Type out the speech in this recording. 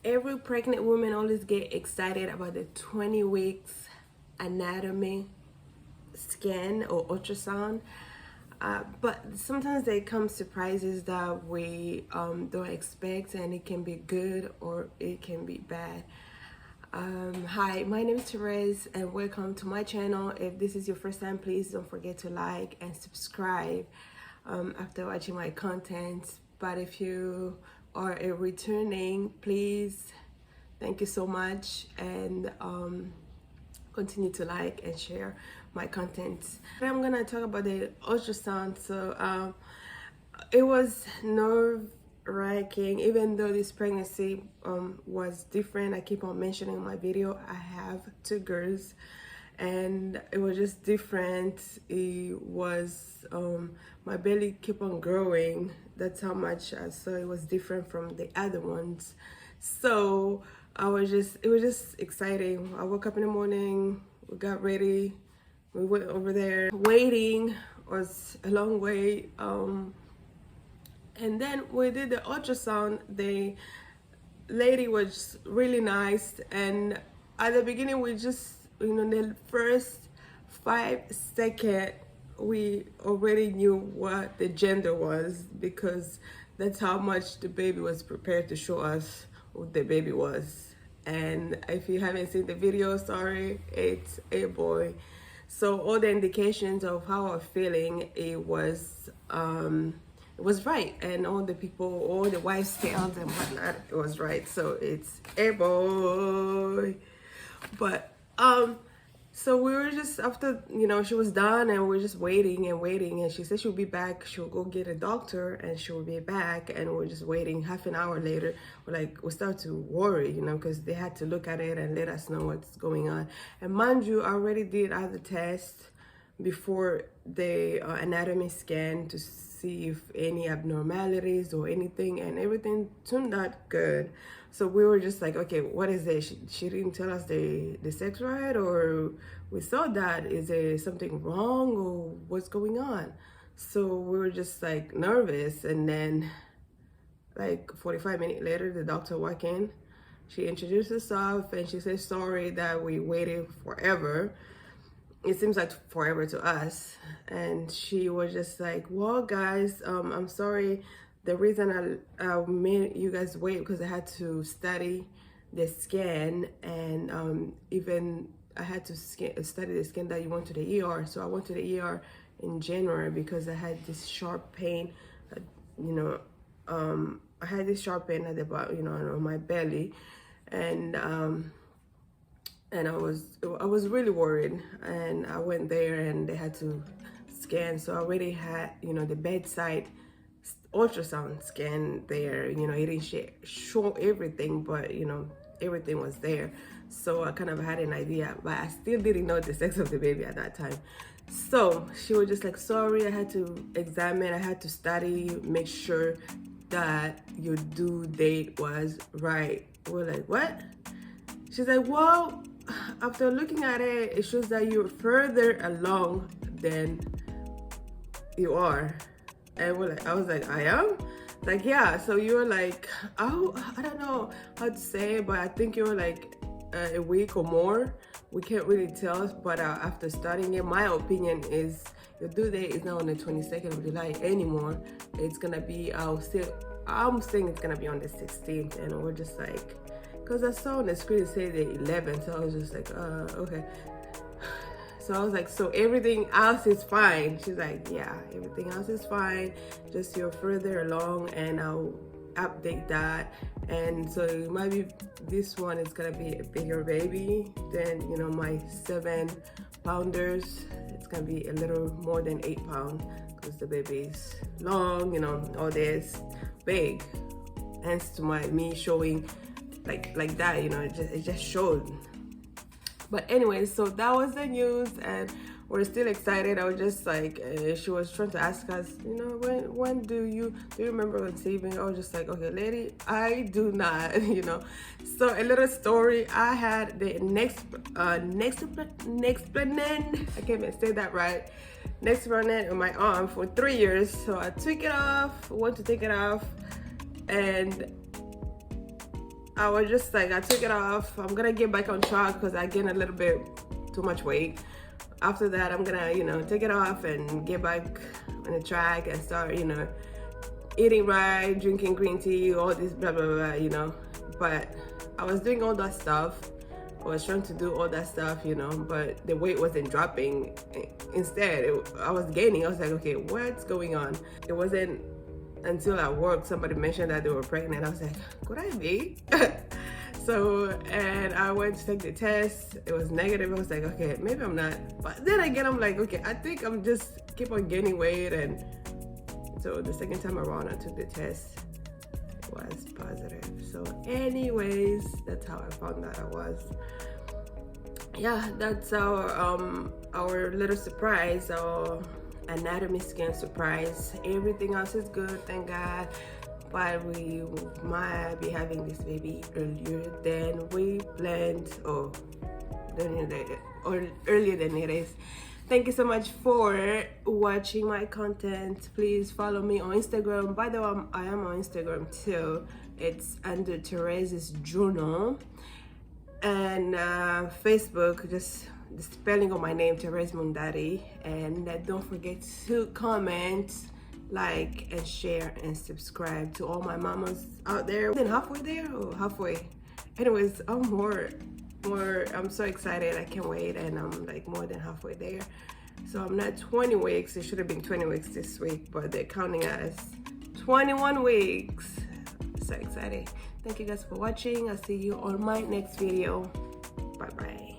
Every pregnant woman always get excited about the 20 weeks anatomy scan or ultrasound. But sometimes they come surprises that we don't expect, and it can be good or it can be bad. Hi, my name is Therese, and welcome to my channel. If this is your first time, please don't forget to like and subscribe after watching my content. But if you are a returning, please, thank you so much, and continue to like and share my content. I'm gonna talk about the ultrasound. So it was nerve-wracking, even though this pregnancy was different. I keep on mentioning in my video I have two girls, and it was just different. It was my belly kept on growing. That's how much I saw it was different from the other ones. So it was just exciting. I woke up in the morning, we got ready, we went over there. Waiting was a long way, and then we did the ultrasound. The lady was really nice, and at the beginning we just, the first 5 seconds we already knew what the gender was, because that's how much the baby was prepared to show us what the baby was. And if you haven't seen the video, sorry, it's a boy. So all the indications of how I was feeling, it was right, and all the wife scales and whatnot, it was right. So it's a boy. But so we were just, after she was done, and we were just waiting and waiting, and she said she'll be back, she'll go get a doctor and she'll be back. And we're just waiting. Half an hour later, we start to worry, because they had to look at it and let us know what's going on. And mind you, I already did other tests before the anatomy scan to see if any abnormalities or anything, and everything turned out good. So we were just like, okay, what is it? She didn't tell us the sex right, or we saw that. Is there something wrong, or what's going on? So we were just like nervous. And then like 45 minutes later, the doctor walked in. She introduced herself and she said sorry that we waited forever. It seems like forever to us. And she was just like, well, guys, I'm sorry. The reason I made you guys wait because I had to study the scan, and even I had to study the scan that you went to the ER. So I went to the ER in January because I had this sharp pain. I had this sharp pain at the bottom, on my belly, and I was really worried. And I went there and they had to scan. So I already had, the bedside ultrasound scan there. It didn't show everything, but everything was there. So I kind of had an idea, but I still didn't know the sex of the baby at that time. So she was just like, sorry, I had to examine, I had to study, make sure that your due date was right. We're like, what? She's like, well, after looking at it, it shows that you're further along than you are. And I was like, I am? Like, yeah. So you were like, oh, I don't know how to say it, but I think you were like a week or more. We can't really tell, but after studying it, my opinion is your due date is not on the 22nd of July anymore. It's gonna be, I'm saying it's gonna be on the 16th. And we're just like, because I saw on the screen say the 11th, so I was just like, okay. So I was like, so everything else is fine? She's like, yeah, everything else is fine. Just you're further along, and I'll update that. And so it might be, this one is gonna be a bigger baby than, my 7-pounders. It's gonna be a little more than 8 pounds because the baby is long, all this big. Hence to me showing like that, it just showed. But anyway, so that was the news, and we're still excited. I was just like, she was trying to ask us, when do you remember conceiving? I was just like, okay, lady, I do not, So a little story. I had the next pregnant, I can't even say that right, next pregnant on my arm for 3 years. So I took it off, went to take it off, and I was just like, I took it off. I'm gonna get back on track because I gained a little bit too much weight. After that, I'm gonna, you know, take it off and get back on the track and start, you know, eating right, drinking green tea, all this blah blah blah, you know. But I was doing all that stuff. I was trying to do all that stuff, you know, but the weight wasn't dropping. Instead, I was gaining. I was like, okay, what's going on? It wasn't until at work somebody mentioned that they were pregnant. I was like, could I be? So, and I went to take the test. It was negative. I was like, okay, maybe I'm not. But then again, I'm like, okay, I think I'm just keep on gaining weight. And so the second time around, I took the test. It was positive. So anyways, that's how I found out I was. Yeah, that's our little surprise, our anatomy scan surprise. Everything else is good, thank God. But we might be having this baby earlier than we planned, or earlier than it is. Thank you so much for watching my content. Please follow me on Instagram. By the way, I am on Instagram too. It's under Therese's Journal. And Facebook, just the spelling of my name, Therese Mundari. And don't forget to comment, like, and share and subscribe to all my mamas out there. Then halfway there or halfway? Anyways, I'm I'm so excited. I can't wait, and I'm like more than halfway there. So I'm not 20 weeks. It should have been 20 weeks this week, but they're counting as 21 weeks. So exciting. Thank you guys for watching. I'll see you on my next video. Bye bye.